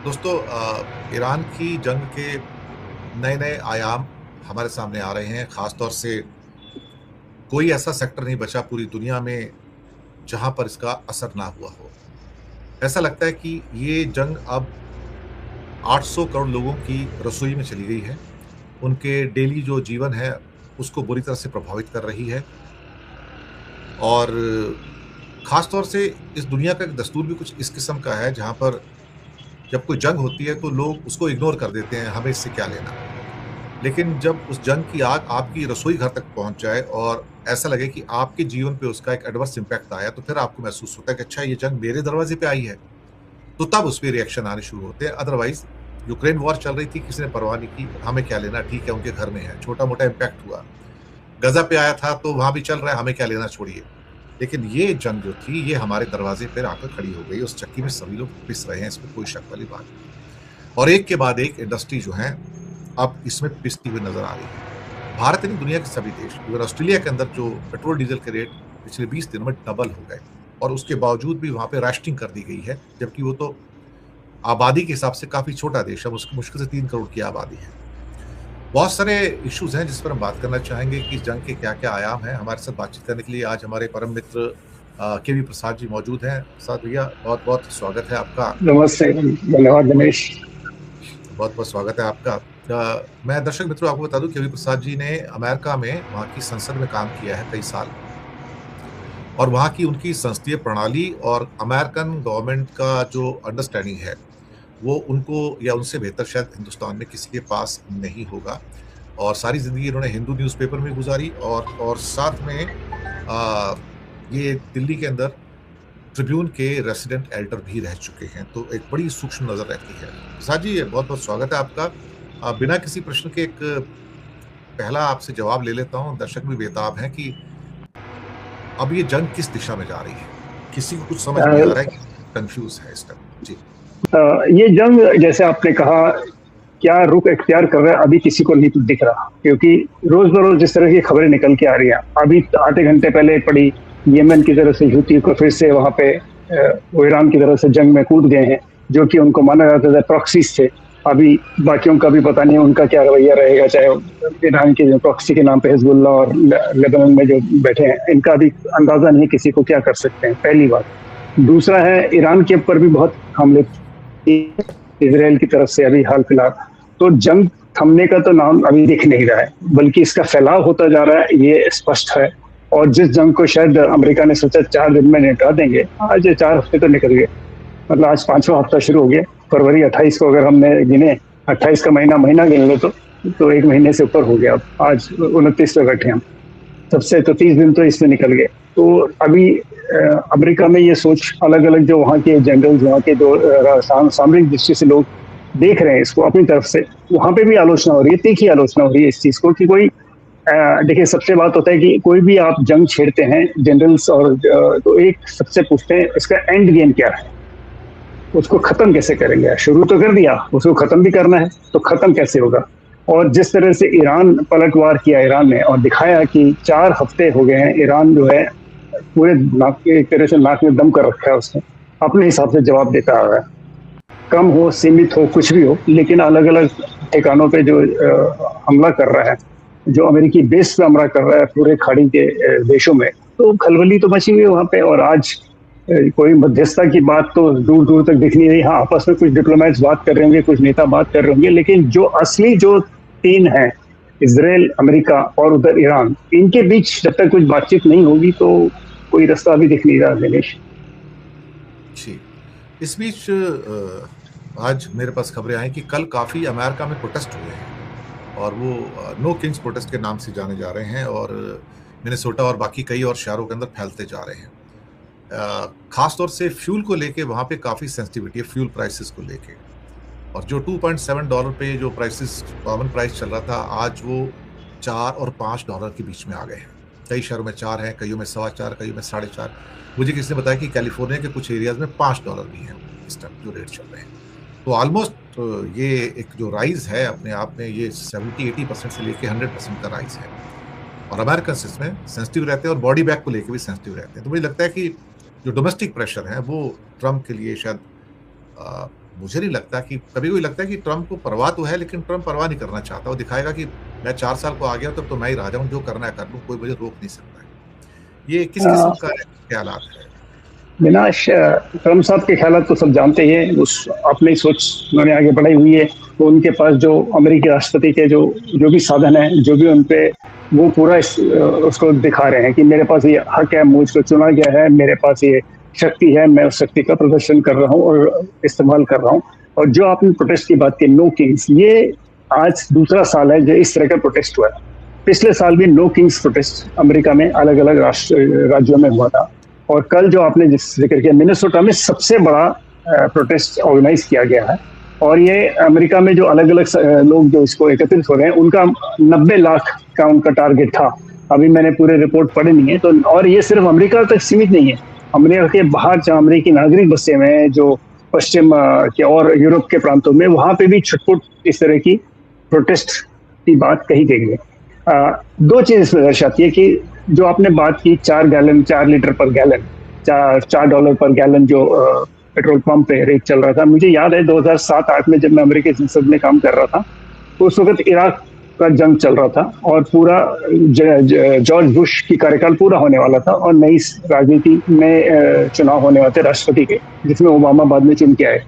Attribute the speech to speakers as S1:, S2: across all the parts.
S1: दोस्तों ईरान की जंग के नए नए आयाम हमारे सामने आ रहे हैं। खास तौर से कोई ऐसा सेक्टर नहीं बचा पूरी दुनिया में जहां पर इसका असर ना हुआ हो। ऐसा लगता है कि ये जंग अब 800 करोड़ लोगों की रसोई में चली गई है। उनके डेली जो जीवन है उसको बुरी तरह से प्रभावित कर रही है। और खास तौर से इस दुनिया का एक दस्तूर भी कुछ इस किस्म का है जहां पर जब कोई जंग होती है तो लोग उसको इग्नोर कर देते हैं, हमें इससे क्या लेना। लेकिन जब उस जंग की आग आपकी रसोई घर तक पहुंच जाए और ऐसा लगे कि आपके जीवन पे उसका एक एडवर्स इम्पैक्ट आया, तो फिर आपको महसूस होता है कि अच्छा, ये जंग मेरे दरवाजे पे आई है। तो तब उस पे रिएक्शन आने शुरू होते हैं। अदरवाइज यूक्रेन वॉर चल रही थी, किसी ने परवाह नहीं की, हमें क्या लेना, ठीक है उनके घर में है, छोटा मोटा इम्पैक्ट हुआ। गजा पे आया था तो वहां भी चल रहा है, हमें क्या लेना, छोड़िए। लेकिन ये जंग जो थी ये हमारे दरवाजे पर आकर खड़ी हो गई। उस चक्की में सभी लोग पिस रहे हैं, इसमें कोई शक वाली बात नहीं। और एक के बाद एक इंडस्ट्री जो है अब इसमें पिसती हुई नजर आ रही है। भारत नहीं, दुनिया के सभी देश, इवन ऑस्ट्रेलिया के अंदर जो पेट्रोल डीजल के रेट पिछले 20 दिनों में डबल हो गए, और उसके बावजूद भी वहां पे राशनिंग कर दी गई है, जबकि वो तो आबादी के हिसाब से काफी छोटा देश है, उसकी मुश्किल से 3 करोड़ की आबादी है। बहुत सारे इश्यूज हैं जिस पर हम बात करना चाहेंगे कि इस जंग के क्या क्या आयाम हैं। हमारे साथ बातचीत करने के लिए आज हमारे परम मित्र के वी प्रसाद जी मौजूद हैं। प्रसाद भैया, बहुत बहुत स्वागत है आपका।
S2: नमस्ते, धन्यवाद दिनेश।
S1: बहुत बहुत स्वागत है आपका। मैं दर्शक मित्रों आपको बता दूं कि रवि प्रसाद जी ने अमेरिका में वहाँ की संसद में काम किया है कई साल, और वहाँ की उनकी संसदीय प्रणाली और अमेरिकन गवर्नमेंट का जो अंडरस्टैंडिंग है वो उनको या उनसे बेहतर शायद हिंदुस्तान में किसी के पास नहीं होगा। और सारी जिंदगी इन्होंने हिंदू न्यूज़पेपर में गुजारी, और साथ में आ, ये दिल्ली के अंदर ट्रिब्यून के रेसिडेंट एडिटर भी रह चुके हैं, तो एक बड़ी सूक्ष्म नजर रहती है। प्रसाद जी, बहुत बहुत स्वागत है आपका। बिना किसी प्रश्न के एक पहला आपसे जवाब ले लेता हूं। दर्शक भी बेताब हैं कि अब ये जंग किस दिशा में जा रही है। किसी को कुछ समझ नहीं आ रहा है, कि कंफ्यूज है इस टाइम। जी।
S2: ये जंग जैसे आपने कहा क्या रुख इख्तियार कर रहा है, अभी किसी को नहीं दिख रहा, क्योंकि रोज बरोज जिस तरह की खबरें निकल के आ रही हैं। अभी आधे घंटे पहले पड़ी यमन की तरफ से हूती को फिर से वहां पे वो ईरान की तरफ से जंग में कूद गए हैं, जो कि उनको माना जाता था प्रॉक्सीज थे। अभी बाकियों का भी पता नहीं उनका क्या रवैया रहेगा, चाहे ईरान के जो प्रॉक्सी के नाम पे हिजबुल्लाह और लेबनान में जो बैठे हैं, इनका भी अंदाजा नहीं किसी को क्या कर सकते हैं, पहली बात। दूसरा है, ईरान के ऊपर भी बहुत हमले इसराइल की तरफ से अभी हाल फिलहाल। तो जंग थमने का तो नाम अभी दिख नहीं रहा है, बल्कि इसका फैलाव होता जा रहा है, ये स्पष्ट है। और जिस जंग को शायद अमेरिका ने सोचा 4 दिन में निपटा देंगे, आज ये 4 हफ्ते तो निकल गए। मतलब आज 5वां हफ्ता शुरू हो गया। फरवरी 28 को अगर हमने गिने, 28 का महीना महीना गिन लो तो 1 महीने से ऊपर हो गया। अब आज 29 पे बैठे हम, तब से तो 30 दिन तो इसमें निकल गए। तो अभी अमेरिका में ये सोच अलग अलग जो वहाँ के जनरल, वहाँ के जो सामरिक दृष्टि से लोग देख रहे हैं इसको अपनी तरफ से, वहां पे भी आलोचना हो रही है, तीखी आलोचना हो रही है इस चीज को कि कोई देखिए, सबसे बात होता है कि कोई भी आप जंग छेड़ते हैं जनरल्स और तो एक सबसे पूछते हैं इसका एंड गेम क्या है, उसको खत्म कैसे करेंगे। शुरू तो कर दिया, उसको खत्म भी करना है, तो खत्म कैसे होगा। और जिस तरह से ईरान पलटवार किया ईरान ने, और दिखाया कि 4 हफ्ते हो गए हैं ईरान जो है पूरे नाक, एक तरह से नाक में दम कर रखा है उसने, अपने हिसाब से जवाब देता आ रहा है। कम हो, सीमित हो, कुछ भी हो, लेकिन अलग अलग ठिकानों पे जो हमला कर रहा है, जो अमेरिकी बेस पे हमला कर रहा है पूरे खाड़ी के देशों में, तो खलबली तो मची हुई है वहां पे। और आज कोई मध्यस्थता की बात तो दूर दूर तक दिख नहीं रही। हाँ, आपस में कुछ डिप्लोमेट्स बात कर रहे होंगे, कुछ नेता बात कर रहे होंगे, लेकिन जो असली जो तीन है, इसराइल, अमेरिका और उधर ईरान, इनके बीच जब तक कुछ बातचीत नहीं होगी तो कोई रास्ता अभी दिख नहीं रहा दिनेश।
S1: जी। इस बीच आज मेरे पास खबरें आई कि कल काफी अमेरिका में प्रोटेस्ट हुए हैं, और वो नो किंग्स प्रोटेस्ट के नाम से जाने जा रहे हैं, और मिनेसोटा और बाकी कई और शहरों के अंदर फैलते जा रहे हैं। खास तौर से फ्यूल को लेके वहाँ पे काफ़ी सेंसिटिविटी है, फ्यूल प्राइसेस को लेके। और जो $2.7 पे जो प्राइसेस कॉमन प्राइस चल रहा था, आज वो $4 और $5 के बीच में आ गए हैं। कई शहरों में 4 हैं, कईयों में 4.25, कईयों में 4.5। मुझे किसी ने बताया कि कैलिफोर्निया के कुछ एरियाज में $5 भी हैं इस टाइम जो रेट चल रहे हैं। तो ऑलमोस्ट ये एक जो राइज है अपने आप में, ये 70-80% से लेके 100% का राइज है। और अमेरिकन इसमें सेंसिटिव रहते हैं, और बॉडी बैग को लेके भी सेंसिटिव रहते हैं। तो मुझे लगता है कि जो डोमेस्टिक प्रेशर है वो ट्रम्प के लिए शायद मुझे नहीं लगता कि कभी-कभी लगता है कि ट्रम्प को परवाह तो है, लेकिन ट्रम्प परवाह नहीं करना चाहता। वो दिखाएगा कि मैं 4 साल को आ गया तब तो मैं ही राजा हूँ, जो करना है कर लूँ, कोई मुझे रोक नहीं सकता है। ये किस
S2: अ,
S1: किस्म का ख़्यालात है?
S2: बिना ट्रम्प साहब के ख्यालात तो सब जानते ही हैं, उस अपनी सोच उन्होंने आगे बढ़ाई हुई है। तो उनके पास जो अमेरिकी राष्ट्रपति के जो जो भी साधन है, जो भी उन पे वो पूरा उसको दिखा रहे हैं कि मेरे पास ये हक है, मुझको चुना गया है, मेरे पास ये शक्ति है, मैं उस शक्ति का प्रदर्शन कर रहा हूँ और इस्तेमाल कर रहा हूँ। और जो आपने प्रोटेस्ट की बात की, नो किंग्स, ये आज दूसरा साल है जो इस तरह का प्रोटेस्ट हुआ है। पिछले साल भी नो किंग्स प्रोटेस्ट अमेरिका में अलग अलग राज्यों में हुआ था। और कल जो आपने जिस जिक्र किया, मिनेसोटा में सबसे बड़ा प्रोटेस्ट ऑर्गेनाइज किया गया है। और ये अमेरिका में जो अलग अलग लोग जो इसको एकत्रित हो रहे हैं, उनका 90 लाख का उनका टारगेट था। अभी मैंने पूरे रिपोर्ट पढ़े नहीं है तो, और ये सिर्फ अमेरिका तक सीमित नहीं है। अमेरिका के बाहर जहाँ अमेरिकी नागरिक बसे हुए हैं, जो पश्चिम के और यूरोप के प्रांतों में, वहां पे भी छुटपुट इस तरह की प्रोटेस्ट की बात कही गई है। दो चीज इसमें दर्शाती है कि जो आपने बात की 4 लीटर पर गैलन, $4 पर गैलन जो पेट्रोल पंप पे रेट चल रहा था। मुझे याद है 2007-8 में जब मैं अमेरिकी संसद में काम कर रहा था, तो उस वक्त इराक का जंग चल रहा था और पूरा जॉर्ज बुश की कार्यकाल पूरा होने वाला था और नई राजनीति में चुनाव होने वाले थे राष्ट्रपति के, जिसमें ओबामा बाद में चुन के आए।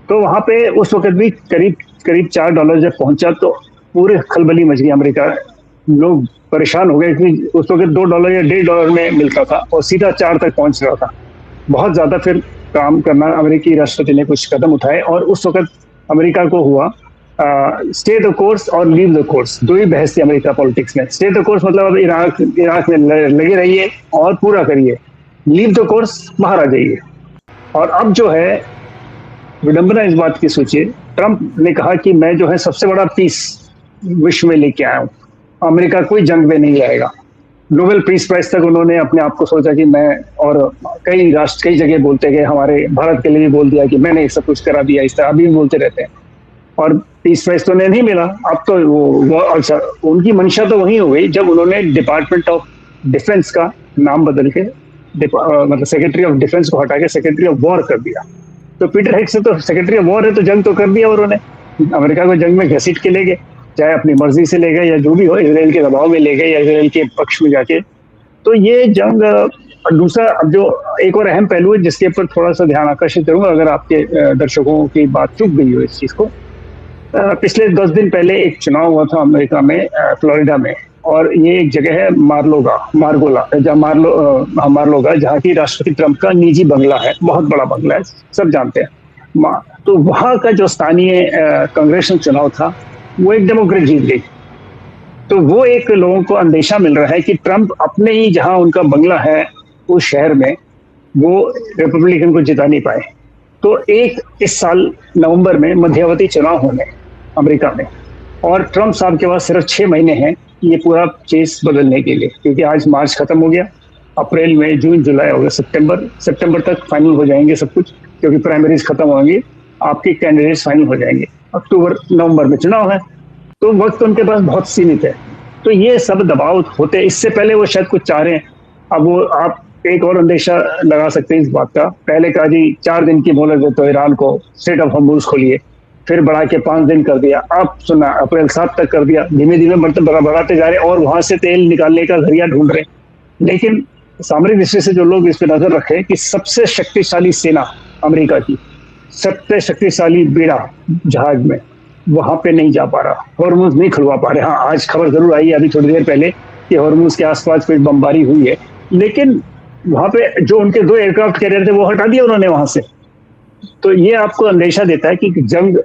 S2: तो वहां पे उस वक्त भी करीब करीब $4 जब पहुंचा तो पूरे खलबली मच गई अमेरिका। लोग परेशान हो गए कि उस वक्त $2 या $1.5 में मिलता था और सीधा 4 तक पहुंच रहा था। बहुत ज्यादा फिर काम करना, अमेरिकी राष्ट्रपति ने कुछ कदम उठाए और उस वक्त अमेरिका को हुआ स्टे द कोर्स और लीव द कोर्स। दो ही बहस थी अमेरिका पॉलिटिक्स में। स्टे द कोर्स मतलब अब इराक में लगे रहिए और पूरा करिए, लीव द कोर्स बाहर आ जाइए। और अब जो है विडंबना इस बात की सोचिए, ट्रंप ने कहा कि मैं जो है सबसे बड़ा पीस विश्व में लेके आया हूँ, अमेरिका कोई जंग में नहीं जाएगा। नोबेल पीस प्राइज तक उन्होंने अपने आप को सोचा कि मैं, और कई राष्ट्र कई जगह बोलते गए, हमारे भारत के लिए भी बोल दिया कि मैंने सब कुछ करा दिया, इस तरह अभी भी बोलते रहते हैं। और पीस प्राइज तो उन्हें नहीं मिला। अब तो वो अच्छा, उनकी मंशा तो वही हो गई जब उन्होंने डिपार्टमेंट ऑफ डिफेंस का नाम बदल के मतलब सेक्रेटरी ऑफ डिफेंस को हटा के सेक्रेटरी ऑफ वॉर कर दिया। तो पीटर हेग से तो सेक्रेटरी ऑफ वॉर है, तो जंग तो कर दिया उन्होंने, अमेरिका को जंग में घसीट के ले गए, चाहे अपनी मर्जी से ले गए या जो भी हो, इसराइल के दबाव में ले गए या इसराइल के पक्ष में जाके। तो ये जंग। और दूसरा, अब जो एक और अहम पहलू है जिसके ऊपर थोड़ा सा ध्यान आकर्षित करूंगा, अगर आपके दर्शकों की बात चूक गई हो इस चीज को। पिछले 10 दिन पहले एक चुनाव हुआ था अमेरिका में, फ्लोरिडा में, और ये एक जगह है मार्लोगा, जहाँ की राष्ट्रपति ट्रंप का निजी बंगला है, बहुत बड़ा बंगला है, सब जानते हैं। तो वहां का जो स्थानीय कांग्रेसल चुनाव था, वो एक डेमोक्रेट जीत गई। तो वो एक लोगों को अंदेशा मिल रहा है कि ट्रंप अपने ही जहां उनका बंगला है उस शहर में वो रिपब्लिकन को जिता नहीं पाए। तो एक इस साल नवंबर में मध्यावधि चुनाव होने अमेरिका में, और ट्रंप साहब के पास सिर्फ 6 महीने हैं ये पूरा चेस बदलने के लिए, क्योंकि आज मार्च खत्म हो गया, अप्रैल में, जून, जुलाई हो गया, सितंबर तक फाइनल हो जाएंगे सब कुछ, क्योंकि प्राइमरीज खत्म होंगी, आपके कैंडिडेट्स फाइनल हो जाएंगे। अक्टूबर नवंबर में चुनाव है, तो वक्त उनके पास बहुत सीमित है। तो ये सब दबाव होते, इससे पहले वो शायद कुछ चाह रहे हैं। अब वो आप एक और अंदेशा लगा सकते हैं इस बात का, पहले कहा जी 4 दिन की मोहलत देते हो ईरान को, स्ट्रेट ऑफ हॉर्मुज़ खोलिए, फिर बढ़ा के 5 दिन कर दिया, अब सुना अप्रैल 7 तक कर दिया, धीमे धीमे बढ़ाते जा रहे, और वहां से तेल निकालने का जरिया ढूंढ रहे। लेकिन सामरिक दृष्टि से जो लोग इस पर नजर रखे कि सबसे शक्तिशाली सेना अमेरिका की, सबसे शक्तिशाली बेड़ा जहाज में, वहां पे नहीं जा पा रहा, हॉर्मुज़ नहीं खुलवा पा रहे। हाँ, आज खबर जरूर आई है अभी थोड़ी देर पहले कि हॉर्मुज़ के आसपास कुछ बमबारी हुई है, लेकिन वहां पे जो उनके 2 एयरक्राफ्ट कैरियर थे वो हटा दिया उन्होंने वहां से। तो ये आपको अंदेशा देता है कि जंग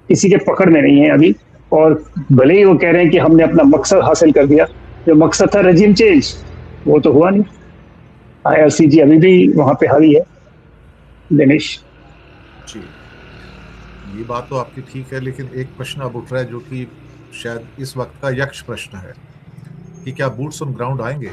S2: किसी के पकड़ में नहीं है अभी, और भले ही वो कह रहे हैं कि हमने अपना मकसद हासिल कर दिया, जो मकसद था रजीम चेंज, वो तो हुआ नहीं। IRCG अभी भी वहां पे हावी है। दिनेश
S1: जी, ये बात तो आपकी ठीक है, लेकिन एक प्रश्न अब उठ रहा है जो कि शायद इस वक्त का यक्ष प्रश्न है कि क्या बूट्स ऑन ग्राउंड आएंगे?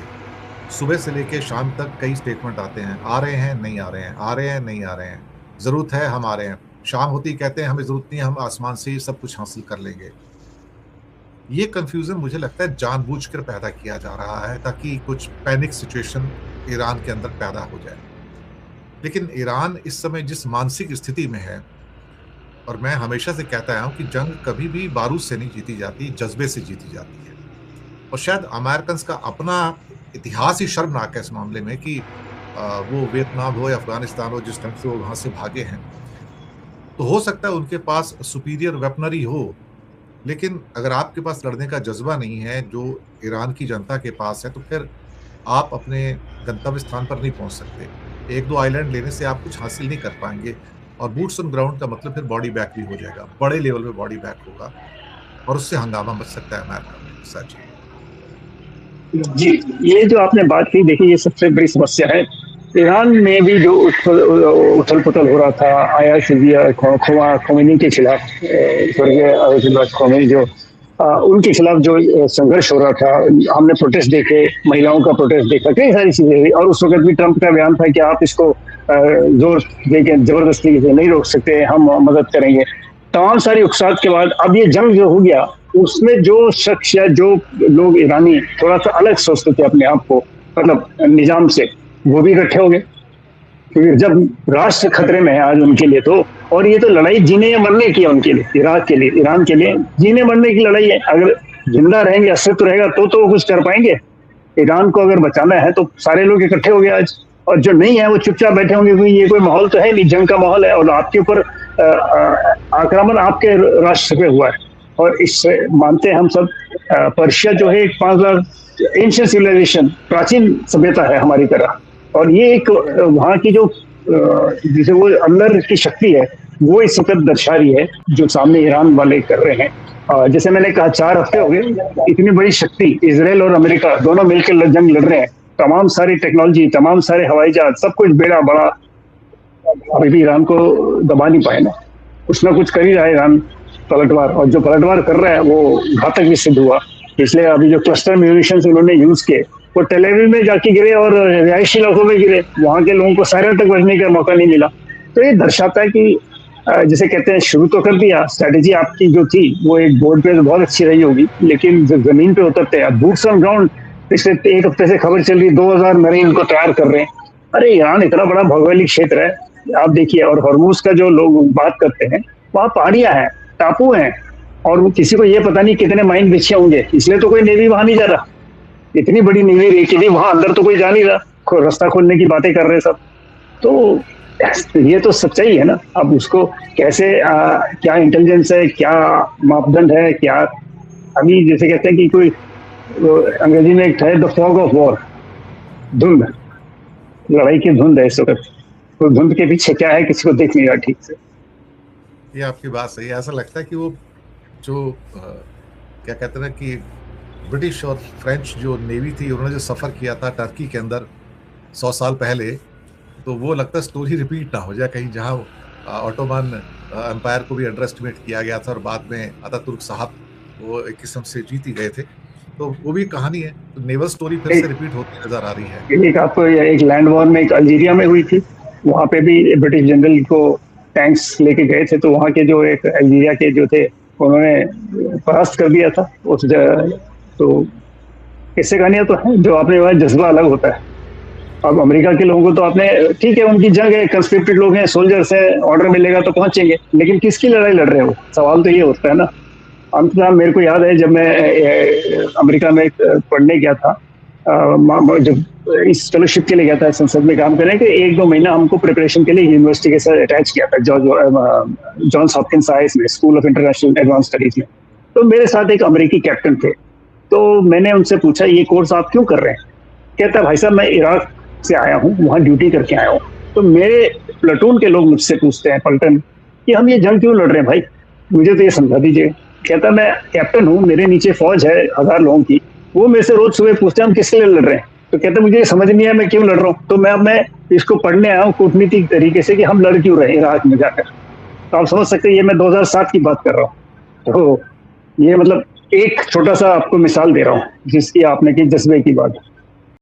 S1: सुबह से लेकर शाम तक कई स्टेटमेंट आते हैं, आ रहे हैं, नहीं आ रहे हैं, आ रहे हैं, नहीं आ रहे हैं, जरूरत है, हम आ रहे हैं। शाम होती कहते हैं हमें जरूरत नहीं है, हम आसमान से ही सब कुछ हासिल कर लेंगे। ये कंफ्यूजन मुझे लगता है जानबूझकर पैदा किया जा रहा है ताकि कुछ पैनिक सिचुएशन ईरान के अंदर पैदा हो जाए। लेकिन ईरान इस समय जिस मानसिक स्थिति में है, और मैं हमेशा से कहता आया हूं कि जंग कभी भी बारूद से नहीं जीती जाती, जज्बे से जीती जाती है। और शायद अमेरिकन का अपना इतिहास ही शर्मनाक है इस मामले में कि वो वियतनाम हो या अफगानिस्तान हो, जिस ढंग से वो वहां से भागे हैं, तो हो सकता है उनके पास सुपीरियर वेपनरी हो, लेकिन अगर आपके पास लड़ने का जज्बा नहीं है जो ईरान की जनता के पास है, तो फिर आप अपने गंतव्य स्थान पर नहीं पहुंच सकते। एक दो आइलैंड लेने से आप कुछ हासिल नहीं कर पाएंगे, और बूट्स ऑन ग्राउंड का मतलब फिर बॉडी बैक भी हो जाएगा, बड़े लेवल पे बॉडी बैक होगा, और उससे हंगामा मच सकता है अमेरिका में। सच
S2: जी, ये जो आपने बात की, देखिए ये सबसे बड़ी समस्या है। ईरान में भी जो उथल पुथल हो रहा था आया खोमेनी के खिलाफ, स्वर्गीय आयतुल्लाह खोमेनी जो उनके खिलाफ जो संघर्ष हो रहा था, हमने प्रोटेस्ट देखे, महिलाओं का प्रोटेस्ट देखा, कई सारी चीजें हुई। और उस वक्त भी ट्रंप का बयान था कि आप इसको जोर देके जबरदस्ती से नहीं रोक सकते, हम मदद करेंगे। तमाम सारी उकसाहट के बाद अब ये जंग जो हो गया, उसमें जो शख्स या जो लोग ईरानी थोड़ा सा अलग सोचते थे अपने आप को, मतलब निजाम से, वो भी इकट्ठे हो गए। क्योंकि जब राष्ट्र खतरे में है आज उनके लिए, तो और ये तो लड़ाई जीने या मरने की है उनके लिए, इराक के लिए, ईरान के लिए जीने मरने की लड़ाई है। अगर जिंदा रहेंगे, अस्तित्व रहेगा, तो वो कुछ कर पाएंगे। ईरान को अगर बचाना है तो सारे लोग इकट्ठे हो गए आज, और जो नहीं है वो चुपचाप बैठे होंगे, क्योंकि ये कोई माहौल तो है नहीं, जंग का माहौल है, और आपके ऊपर आक्रमण आपके राष्ट्र पे हुआ है। और इससे मानते हैं हम सब, पर्शिया जो है 5,000 एंशिएंट सिविलाइजेशन, प्राचीन सभ्यता है हमारी तरह, और ये एक वहाँ की जो जिसे वो अंदर की शक्ति है, वो इस वक्त दर्शा रही है जो सामने ईरान वाले कर रहे हैं। जैसे मैंने कहा, 4 हफ्ते हो गए, इतनी बड़ी शक्ति इजराइल और अमेरिका दोनों मिलकर जंग लड़ रहे हैं, तमाम सारी टेक्नोलॉजी, तमाम सारे हवाई जहाज, सब कुछ बेड़ा बड़ा, अभी भी ईरान को दबा नहीं पाए ना। कुछ ना कुछ कर ही रहा है ईरान, पलटवार, और जो पलटवार कर रहा है वो घातक भी सिद्ध हुआ। इसलिए अभी जो क्लस्टर म्यूनिशंस उन्होंने यूज किए, वो टेल अवीव में जाके गिरे और रिहायशी इलाकों में गिरे, वहां के लोगों को सायरन तक बचने का मौका नहीं मिला। तो ये दर्शाता है कि जैसे कहते हैं, शुरू तो कर दिया, स्ट्रैटेजी आपकी जो थी वो एक बोर्ड पे तो बहुत अच्छी रही होगी, लेकिन जब जमीन पे उतरते हैं, बूट्स ऑन ग्राउंड, पिछले 1 हफ्ते से खबर चल रही 2000 मरीन को तैयार कर रहे हैं। अरे ईरान इतना बड़ा भौगोलिक क्षेत्र है, आप देखिए, और हॉर्मुज का जो लोग बात करते हैं, वहाँ पहाड़ियां हैं, टापू हैं, और वो किसी को ये पता नहीं कितने माइन बिछे होंगे, इसलिए तो कोई नेवी वहां नहीं जा रहा। इतनी बड़ी नेवी रही कि वहां अंदर तो कोई जा नहीं रहा, रास्ता खोलने की बातें कर रहे हैं सब। तो ये तो सच्चाई है ना। अब उसको कैसे क्या इंटेलिजेंस है, क्या मापदंड है, क्या, अभी जैसे कहते हैं कि कोई अंग्रेजी में एक है द फॉग ऑफ वॉर, धुंध, लड़ाई की धुंध है इस वक्त। तो धुंध के पीछे क्या है, किसी को देख नहीं रहा ठीक से।
S1: ये आपकी बात सही है। ऐसा लगता है कि वो जो क्या कहते हैं कि ब्रिटिश और फ्रेंच जो नेवी थी, उन्होंने जो सफ़र किया था टर्की के अंदर 100 साल पहले, तो वो लगता है स्टोरी रिपीट ना हो जाए कहीं, जहाँ ऑटोमन एम्पायर को भी अंडर एस्टिमेट किया गया था और बाद में अतातुर्क साहब वो एक किस्म से जीत ही गए थे। तो वो भी कहानी है, तो नेवल स्टोरी फिर से रिपीट होती नजर आ रही है।
S2: एक आपको एक लैंड वॉर में एक अल्जीरिया में हुई थी, वहाँ पे भी ब्रिटिश जनरल को टैंक्स लेके गए थे, तो वहाँ के जो एक अल्जीरिया के जो थे, उन्होंने परास्त कर दिया था उस तो किस्से कहानियां तो हैं, जो आपने वहाँ जज्बा अलग होता है। अब अमेरिका के लोगों को तो आपने, ठीक है उनकी जंग है, कंस्क्रिप्टेड लोग हैं, सोल्जर्स हैं, ऑर्डर मिलेगा तो पहुंचेंगे, लेकिन किसकी लड़ाई लड़ रहे हो, सवाल तो ये होता है ना। अंततः मेरे को याद है जब मैं अमेरिका में पढ़ने गया था, जब इस फेलोशिप के लिए गया था संसद में काम करने के, 1-2 महीना हमको प्रिपरेशन के लिए यूनिवर्सिटी के साथ अटैच किया था, जॉन्स हॉपकिंस आईएस में, school of international advance studies में। तो मेरे साथ एक अमेरिकी कैप्टन थे, तो मैंने उनसे पूछा ये कोर्स आप क्यों कर रहे हैं। कहता भाई साहब, मैं इराक से आया हूँ, वहाँ ड्यूटी करके आया हूँ, तो मेरे प्लेटून के लोग मुझसे पूछते हैं, पलटन, कि हम ये जंग क्यों लड़ रहे हैं भाई, मुझे तो ये समझा दीजिए। कहता मैं कैप्टन हूँ, मेरे नीचे फौज है 1000 लोगों की, वो मेरे से रोज सुबह पूछते हैं हम किसके लिए लड़ रहे हैं। तो कहते मुझे समझ नहीं है मैं क्यों लड़ रहा हूँ। तो मैं इसको पढ़ने आया हूँ कूटनीतिक तरीके से कि हम लड़ क्यों रहे हैं इराक में जाकर। तो आप समझ सकते हैं, ये मैं 2007 की बात कर रहा हूँ। तो ये मतलब एक छोटा सा आपको मिसाल दे रहा हूँ जिसकी आपने की जज्बे की बात।